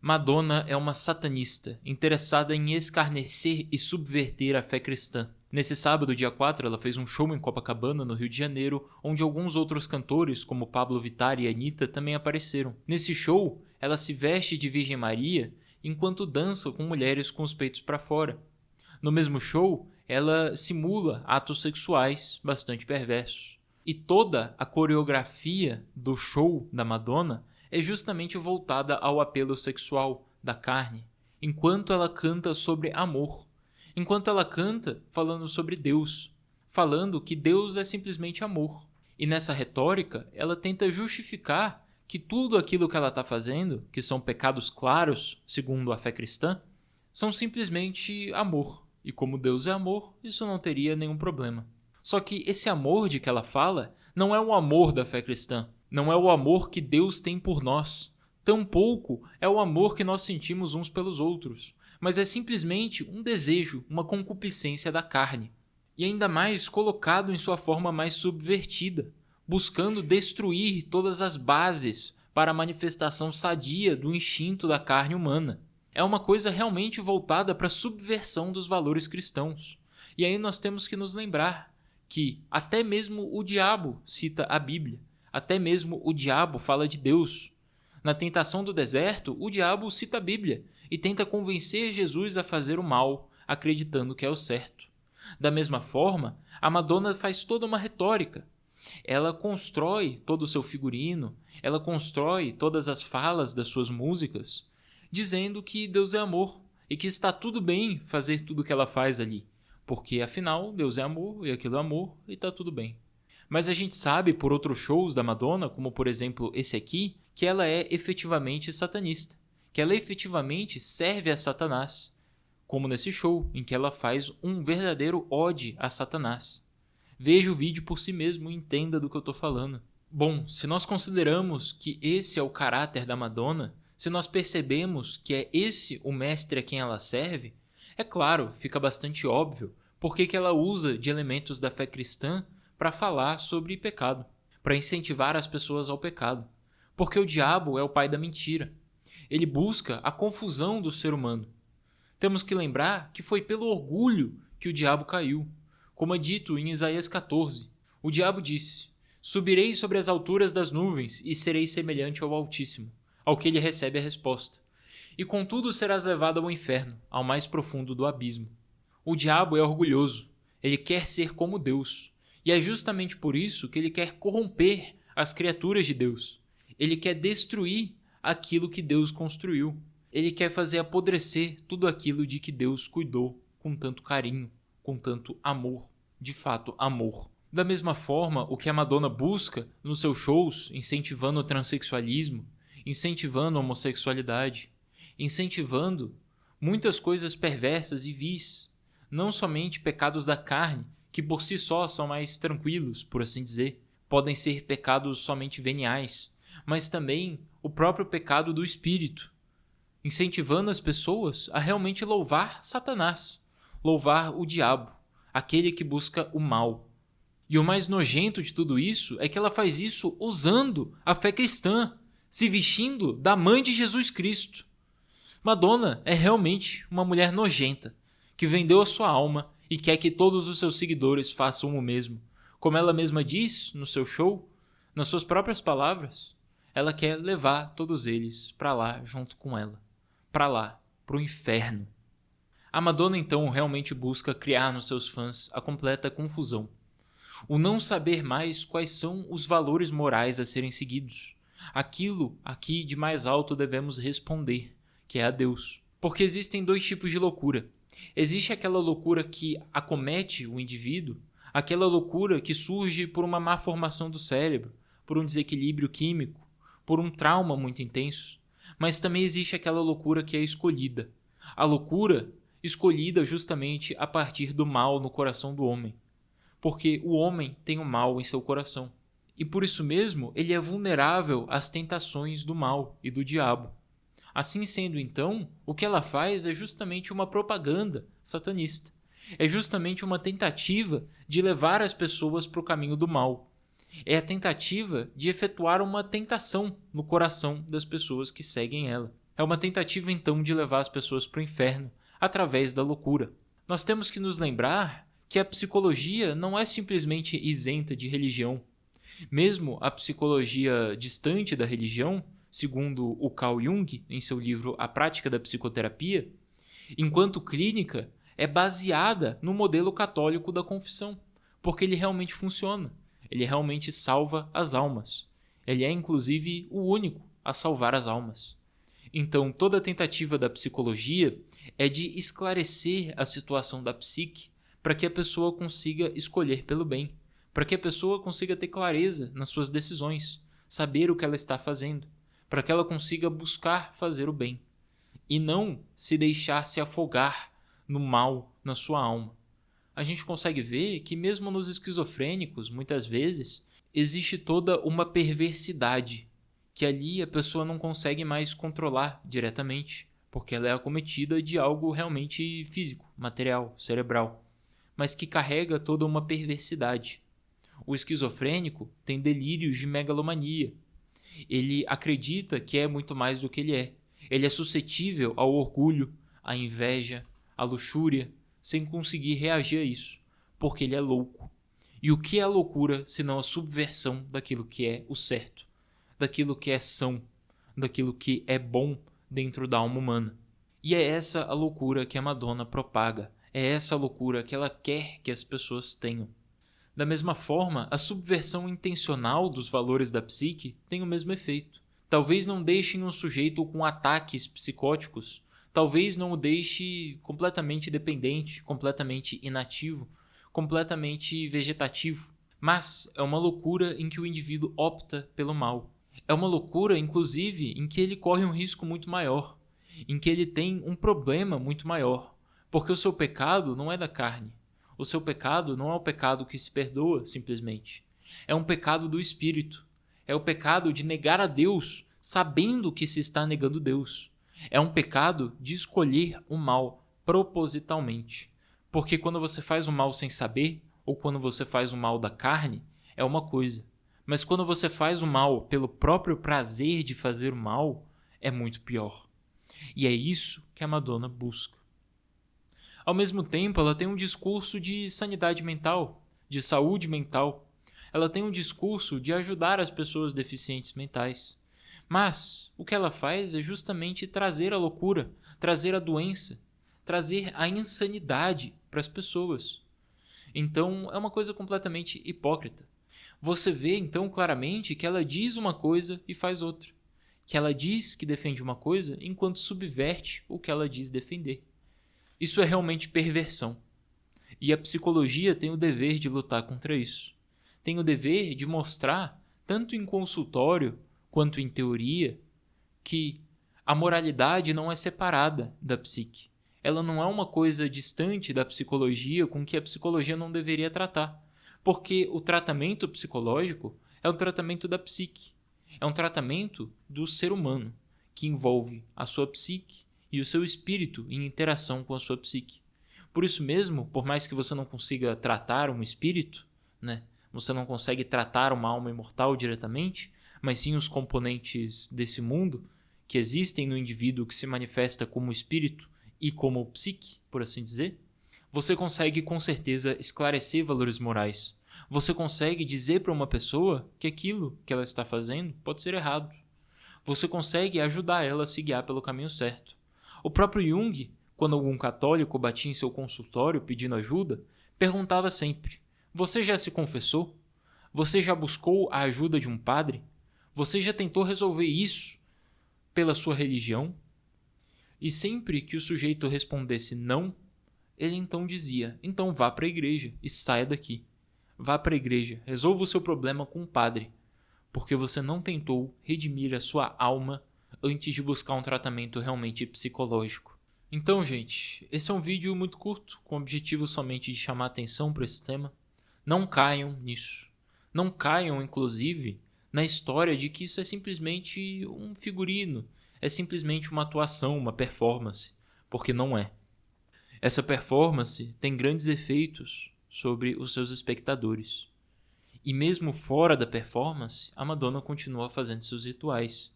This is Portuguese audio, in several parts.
Madonna é uma satanista, interessada em escarnecer e subverter a fé cristã. Nesse sábado, dia 4, ela fez um show em Copacabana, no Rio de Janeiro, onde alguns outros cantores, como Pablo Vittar e Anitta, também apareceram. Nesse show, ela se veste de Virgem Maria enquanto dança com mulheres com os peitos para fora. No mesmo show, ela simula atos sexuais bastante perversos. E toda a coreografia do show da Madonna é justamente voltada ao apelo sexual da carne, enquanto ela canta sobre amor, enquanto ela canta falando sobre Deus, falando que Deus é simplesmente amor. E nessa retórica, ela tenta justificar que tudo aquilo que ela está fazendo, que são pecados claros, segundo a fé cristã, são simplesmente amor. E como Deus é amor, isso não teria nenhum problema. Só que esse amor de que ela fala não é o amor da fé cristã. Não é o amor que Deus tem por nós. Tampouco é o amor que nós sentimos uns pelos outros. Mas é simplesmente um desejo, uma concupiscência da carne. E ainda mais colocado em sua forma mais subvertida, buscando destruir todas as bases para a manifestação sadia do instinto da carne humana. É uma coisa realmente voltada para a subversão dos valores cristãos. E aí nós temos que nos lembrar que até mesmo o diabo cita a Bíblia. Até mesmo o diabo fala de Deus. Na tentação do deserto, o diabo cita a Bíblia e tenta convencer Jesus a fazer o mal, acreditando que é o certo. Da mesma forma, a Madonna faz toda uma retórica. Ela constrói todo o seu figurino, ela constrói todas as falas das suas músicas, dizendo que Deus é amor e que está tudo bem fazer tudo o que ela faz ali, porque afinal Deus é amor e aquilo é amor e está tudo bem. Mas a gente sabe por outros shows da Madonna, como por exemplo esse aqui, que ela é efetivamente satanista, que ela efetivamente serve a Satanás, como nesse show em que ela faz um verdadeiro ode a Satanás. Veja o vídeo por si mesmo e entenda do que eu estou falando. Bom, se nós consideramos que esse é o caráter da Madonna, se nós percebemos que é esse o mestre a quem ela serve, é claro, fica bastante óbvio porque que ela usa de elementos da fé cristã para falar sobre pecado, para incentivar as pessoas ao pecado. Porque o diabo é o pai da mentira. Ele busca a confusão do ser humano. Temos que lembrar que foi pelo orgulho que o diabo caiu. Como é dito em Isaías 14, o diabo disse: "Subirei sobre as alturas das nuvens e serei semelhante ao Altíssimo", ao que ele recebe a resposta: "E contudo serás levado ao inferno, ao mais profundo do abismo". O diabo é orgulhoso, ele quer ser como Deus. E é justamente por isso que ele quer corromper as criaturas de Deus. Ele quer destruir aquilo que Deus construiu. Ele quer fazer apodrecer tudo aquilo de que Deus cuidou com tanto carinho, com tanto amor, de fato amor. Da mesma forma, o que a Madonna busca nos seus shows, incentivando o transexualismo, incentivando a homossexualidade, incentivando muitas coisas perversas e vis, não somente pecados da carne, que por si só são mais tranquilos, por assim dizer, podem ser pecados somente veniais, mas também o próprio pecado do espírito, incentivando as pessoas a realmente louvar Satanás, louvar o diabo, aquele que busca o mal. E o mais nojento de tudo isso é que ela faz isso usando a fé cristã, se vestindo da mãe de Jesus Cristo. Madonna é realmente uma mulher nojenta, que vendeu a sua alma e quer que todos os seus seguidores façam o mesmo. Como ela mesma diz no seu show, nas suas próprias palavras, ela quer levar todos eles para lá junto com ela, para lá, para o inferno. A Madonna então realmente busca criar nos seus fãs a completa confusão. O não saber mais quais são os valores morais a serem seguidos. Aquilo a que de mais alto devemos responder, que é a Deus. Porque existem dois tipos de loucura. Existe aquela loucura que acomete o indivíduo, aquela loucura que surge por uma má formação do cérebro, por um desequilíbrio químico, por um trauma muito intenso. Mas também existe aquela loucura que é escolhida. A loucura escolhida justamente a partir do mal no coração do homem. Porque o homem tem o mal em seu coração. E por isso mesmo ele é vulnerável às tentações do mal e do diabo. Assim sendo, então, o que ela faz é justamente uma propaganda satanista. É justamente uma tentativa de levar as pessoas para o caminho do mal. É a tentativa de efetuar uma tentação no coração das pessoas que seguem ela. É uma tentativa então de levar as pessoas para o inferno através da loucura. Nós temos que nos lembrar que a psicologia não é simplesmente isenta de religião. Mesmo a psicologia distante da religião, segundo o Carl Jung, em seu livro A Prática da Psicoterapia, enquanto clínica, é baseada no modelo católico da confissão, porque ele realmente funciona, ele realmente salva as almas. Ele é, inclusive, o único a salvar as almas. Então, toda a tentativa da psicologia é de esclarecer a situação da psique para que a pessoa consiga escolher pelo bem, para que a pessoa consiga ter clareza nas suas decisões, saber o que ela está fazendo, para que ela consiga buscar fazer o bem, e não se deixar se afogar no mal na sua alma. A gente consegue ver que mesmo nos esquizofrênicos, muitas vezes, existe toda uma perversidade, que ali a pessoa não consegue mais controlar diretamente, porque ela é acometida de algo realmente físico, material, cerebral, mas que carrega toda uma perversidade. O esquizofrênico tem delírios de megalomania. Ele acredita que é muito mais do que ele é. Ele é suscetível ao orgulho, à inveja, à luxúria, sem conseguir reagir a isso, porque ele é louco. E o que é a loucura senão a subversão daquilo que é o certo, daquilo que é são, daquilo que é bom dentro da alma humana? E é essa a loucura que a Madonna propaga, é essa a loucura que ela quer que as pessoas tenham. Da mesma forma, a subversão intencional dos valores da psique tem o mesmo efeito. Talvez não deixem um sujeito com ataques psicóticos, talvez não o deixe completamente dependente, completamente inativo, completamente vegetativo, mas é uma loucura em que o indivíduo opta pelo mal. É uma loucura, inclusive, em que ele corre um risco muito maior, em que ele tem um problema muito maior, porque o seu pecado não é da carne. O seu pecado não é o pecado que se perdoa, simplesmente. É um pecado do espírito. É o pecado de negar a Deus, sabendo que se está negando Deus. É um pecado de escolher o mal propositalmente. Porque quando você faz o mal sem saber, ou quando você faz o mal da carne, é uma coisa. Mas quando você faz o mal pelo próprio prazer de fazer o mal, é muito pior. E é isso que a Madonna busca. Ao mesmo tempo, ela tem um discurso de sanidade mental, de saúde mental. Ela tem um discurso de ajudar as pessoas deficientes mentais. Mas o que ela faz é justamente trazer a loucura, trazer a doença, trazer a insanidade para as pessoas. Então, é uma coisa completamente hipócrita. Você vê, então, claramente que ela diz uma coisa e faz outra. Que ela diz que defende uma coisa enquanto subverte o que ela diz defender. Isso é realmente perversão. E a psicologia tem o dever de lutar contra isso. Tem o dever de mostrar, tanto em consultório quanto em teoria, que a moralidade não é separada da psique. Ela não é uma coisa distante da psicologia com que a psicologia não deveria tratar. Porque o tratamento psicológico é o tratamento da psique. É um tratamento do ser humano, que envolve a sua psique e o seu espírito em interação com a sua psique. Por isso mesmo, por mais que você não consiga tratar um espírito, né? Você não consegue tratar uma alma imortal diretamente, mas sim os componentes desse mundo que existem no indivíduo que se manifesta como espírito e como psique, por assim dizer, você consegue com certeza esclarecer valores morais. Você consegue dizer para uma pessoa que aquilo que ela está fazendo pode ser errado. Você consegue ajudar ela a se guiar pelo caminho certo. O próprio Jung, quando algum católico batia em seu consultório pedindo ajuda, perguntava sempre: você já se confessou? Você já buscou a ajuda de um padre? Você já tentou resolver isso pela sua religião? E sempre que o sujeito respondesse não, ele então dizia: então vá para a igreja e saia daqui. Vá para a igreja, resolva o seu problema com o padre, porque você não tentou redimir a sua alma antes de buscar um tratamento realmente psicológico. Então, gente, esse é um vídeo muito curto, com o objetivo somente de chamar atenção para esse tema. Não caiam nisso. Não caiam, inclusive, na história de que isso é simplesmente um figurino, é simplesmente uma atuação, uma performance, porque não é. Essa performance tem grandes efeitos sobre os seus espectadores. E mesmo fora da performance, a Madonna continua fazendo seus rituais.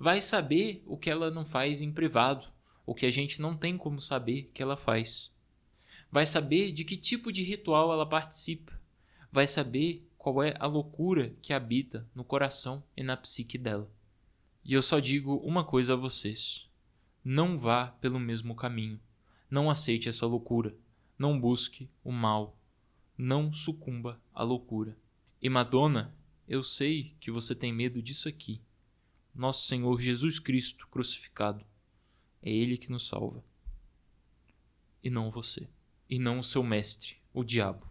Vai saber o que ela não faz em privado, o que a gente não tem como saber que ela faz. Vai saber de que tipo de ritual ela participa. Vai saber qual é a loucura que habita no coração e na psique dela. E eu só digo uma coisa a vocês: não vá pelo mesmo caminho. Não aceite essa loucura. Não busque o mal. Não sucumba à loucura. E Madonna, eu sei que você tem medo disso aqui. Nosso Senhor Jesus Cristo crucificado. É Ele que nos salva. E não você. E não o seu mestre, o diabo.